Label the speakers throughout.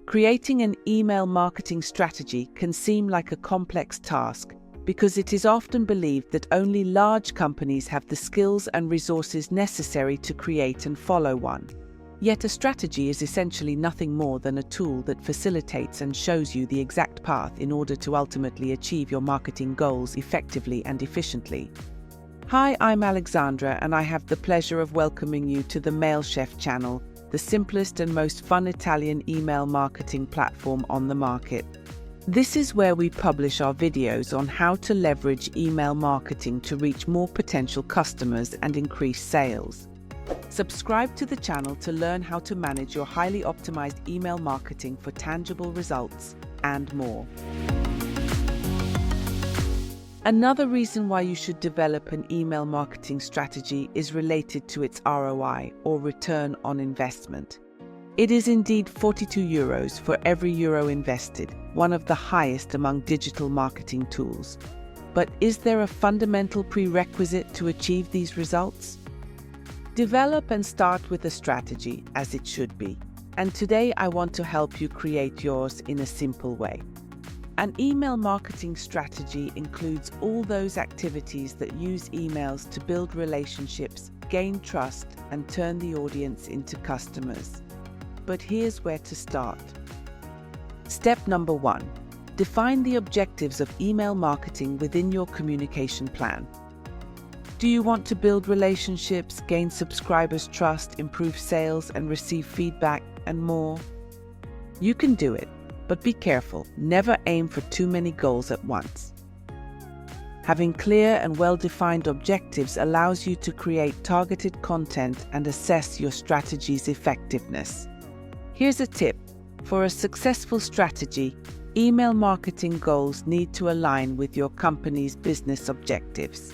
Speaker 1: Creating an email marketing strategy can seem like a complex task because it is often believed that only large companies have the skills and resources necessary to create and follow one. Yet a strategy is essentially nothing more than a tool that facilitates and shows you the exact path in order to ultimately achieve your marketing goals effectively and efficiently. Hi, I'm Alexandra, and I have the pleasure of welcoming you to the MailChef channel, the simplest and most fun Italian email marketing platform on the market. This is where we publish our videos on how to leverage email marketing to reach more potential customers and increase sales. Subscribe to the channel to learn how to manage your highly optimized email marketing for tangible results and more. Another reason why you should develop an email marketing strategy is related to its ROI, or return on investment. It is indeed €42 for every euro invested, one of the highest among digital marketing tools. But is there a fundamental prerequisite to achieve these results? Develop and start with a strategy, as it should be. And today I want to help you create yours in a simple way. An email marketing strategy includes all those activities that use emails to build relationships, gain trust, and turn the audience into customers. But here's where to start. Step number 1. Define the objectives of email marketing within your communication plan. Do you want to build relationships, gain subscribers' trust, improve sales, and receive feedback, and more? You can do it, but be careful. Never aim for too many goals at once. Having clear and well-defined objectives allows you to create targeted content and assess your strategy's effectiveness. Here's a tip. For a successful strategy, email marketing goals need to align with your company's business objectives.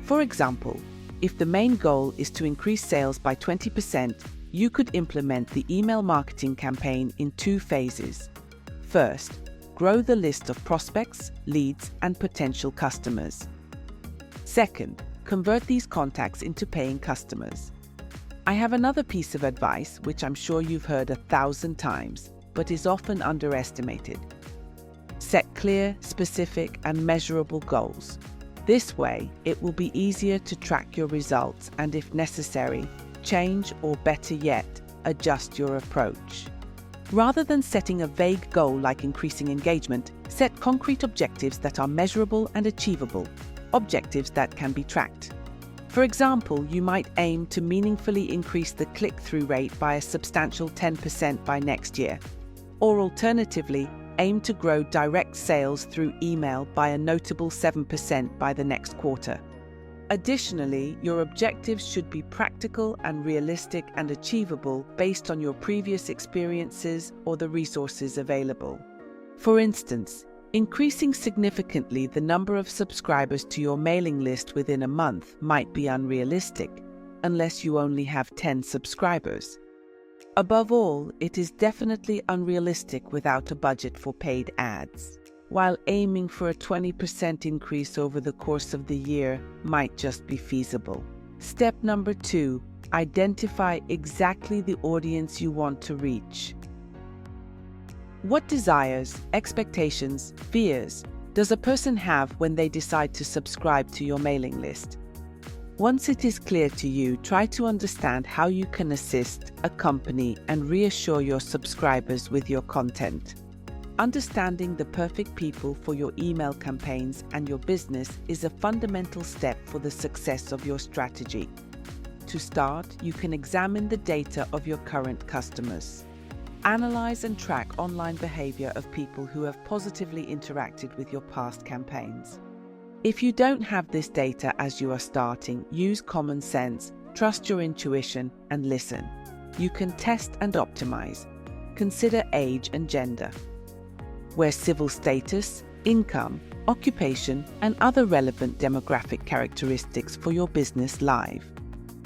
Speaker 1: For example, if the main goal is to increase sales by 20%, you could implement the email marketing campaign in 2 phases. First, grow the list of prospects, leads, and potential customers. Second, convert these contacts into paying customers. I have another piece of advice, which I'm sure you've heard 1,000 times, but is often underestimated. Set clear, specific, and measurable goals. This way, it will be easier to track your results and, if necessary, change or, better yet, adjust your approach. Rather than setting a vague goal like increasing engagement, set concrete objectives that are measurable and achievable, objectives that can be tracked. For example, you might aim to meaningfully increase the click-through rate by a substantial 10% by next year, or alternatively, aim to grow direct sales through email by a notable 7% by the next quarter. Additionally, your objectives should be practical and realistic and achievable based on your previous experiences or the resources available. For instance, increasing significantly the number of subscribers to your mailing list within a month might be unrealistic, unless you only have 10 subscribers. Above all, it is definitely unrealistic without a budget for paid ads, while aiming for a 20% increase over the course of the year might just be feasible. Step number 2, identify exactly the audience you want to reach. What desires, expectations, fears does a person have when they decide to subscribe to your mailing list? Once it is clear to you, try to understand how you can assist, accompany, and reassure your subscribers with your content. Understanding the perfect people for your email campaigns and your business is a fundamental step for the success of your strategy. To start, you can examine the data of your current customers. Analyze and track online behavior of people who have positively interacted with your past campaigns. If you don't have this data as you are starting, use common sense, trust your intuition, and listen. You can test and optimize. Consider age and gender, where civil status, income, occupation, and other relevant demographic characteristics for your business live.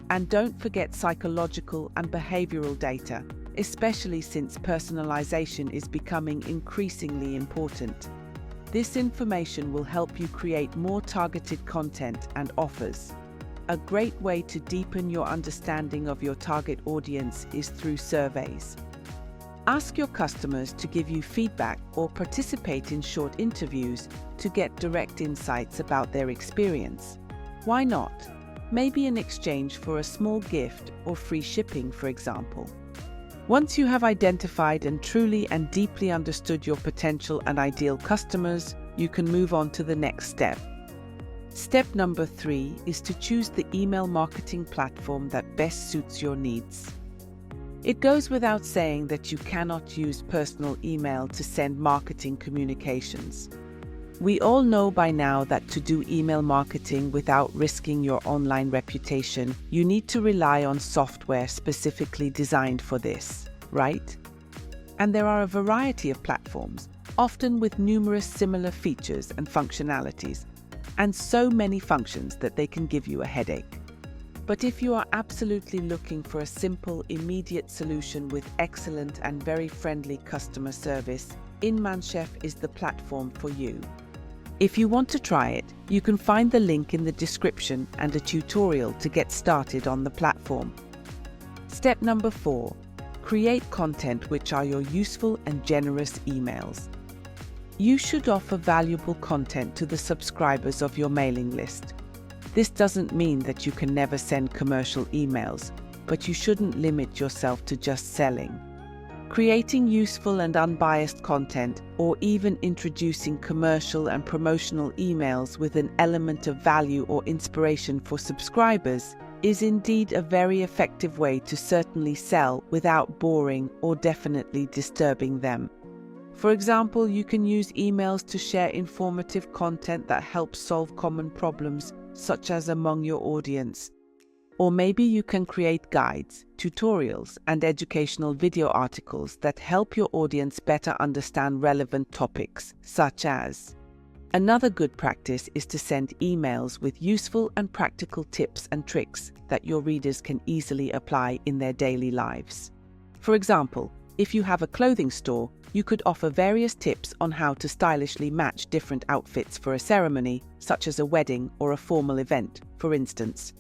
Speaker 1: And don't forget psychological and behavioral data, especially since personalization is becoming increasingly important. This information will help you create more targeted content and offers. A great way to deepen your understanding of your target audience is through surveys. Ask your customers to give you feedback or participate in short interviews to get direct insights about their experience. Why not? Maybe in exchange for a small gift or free shipping, for example. Once you have identified and truly and deeply understood your potential and ideal customers, you can move on to the next step. Step number 3 is to choose the email marketing platform that best suits your needs. It goes without saying that you cannot use personal email to send marketing communications. We all know by now that to do email marketing without risking your online reputation, you need to rely on software specifically designed for this, right? And there are a variety of platforms, often with numerous similar features and functionalities, and so many functions that they can give you a headache. But if you are absolutely looking for a simple, immediate solution with excellent and very friendly customer service, InManchef is the platform for you. If you want to try it, you can find the link in the description and a tutorial to get started on the platform. Step number 4. Create content which are your useful and generous emails. You should offer valuable content to the subscribers of your mailing list. This doesn't mean that you can never send commercial emails, but you shouldn't limit yourself to just selling. Creating useful and unbiased content, or even introducing commercial and promotional emails with an element of value or inspiration for subscribers, is indeed a very effective way to certainly sell without boring or definitely disturbing them. For example, you can use emails to share informative content that helps solve common problems, such as among your audience. Or maybe you can create guides, tutorials, and educational video articles that help your audience better understand relevant topics, such as. Another good practice is to send emails with useful and practical tips and tricks that your readers can easily apply in their daily lives. For example, if you have a clothing store, you could offer various tips on how to stylishly match different outfits for a ceremony, such as a wedding or a formal event, for instance.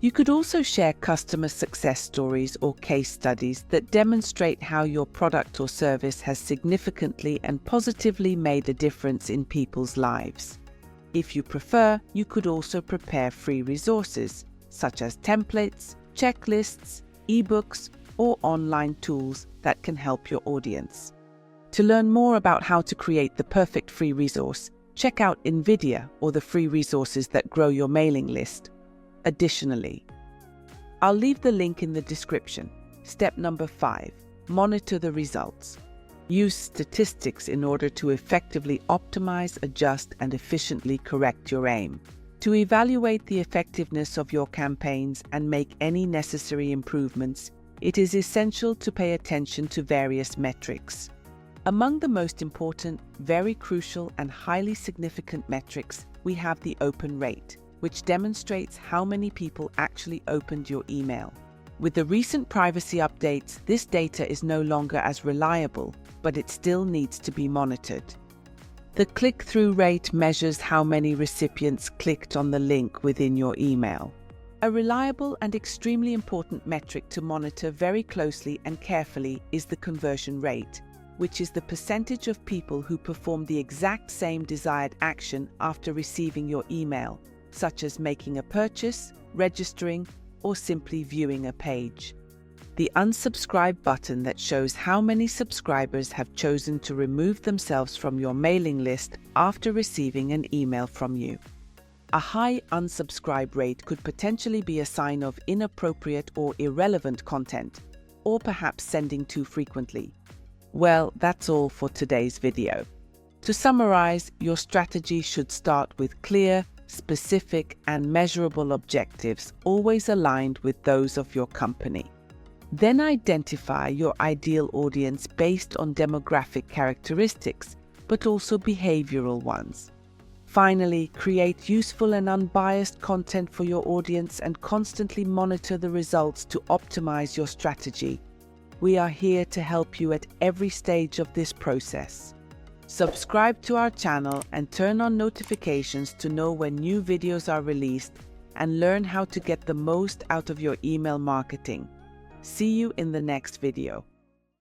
Speaker 1: You could also share customer success stories or case studies that demonstrate how your product or service has significantly and positively made a difference in people's lives. If you prefer, you could also prepare free resources, such as templates, checklists, ebooks, or online tools that can help your audience. To learn more about how to create the perfect free resource, check out NVIDIA or the free resources that grow your mailing list. Additionally, I'll leave the link in the description. Step number 5. Monitor the results. Use statistics in order to effectively optimize, adjust, and efficiently correct your aim. To evaluate the effectiveness of your campaigns and make any necessary improvements, it is essential to pay attention to various metrics. Among the most important, very crucial, and highly significant metrics, we have the open rate, which demonstrates how many people actually opened your email. With the recent privacy updates, this data is no longer as reliable, but it still needs to be monitored. The click-through rate measures how many recipients clicked on the link within your email. A reliable and extremely important metric to monitor very closely and carefully is the conversion rate, which is the percentage of people who perform the exact same desired action after receiving your email, such as making a purchase, registering, or simply viewing a page. The unsubscribe button that shows how many subscribers have chosen to remove themselves from your mailing list after receiving an email from you. A high unsubscribe rate could potentially be a sign of inappropriate or irrelevant content, or perhaps sending too frequently. Well, that's all for today's video. To summarize, your strategy should start with clear, specific, and measurable objectives, always aligned with those of your company. Then identify your ideal audience based on demographic characteristics, but also behavioral ones. Finally, create useful and unbiased content for your audience and constantly monitor the results to optimize your strategy. We are here to help you at every stage of this process. Subscribe to our channel and turn on notifications to know when new videos are released, and learn how to get the most out of your email marketing. See you in the next video.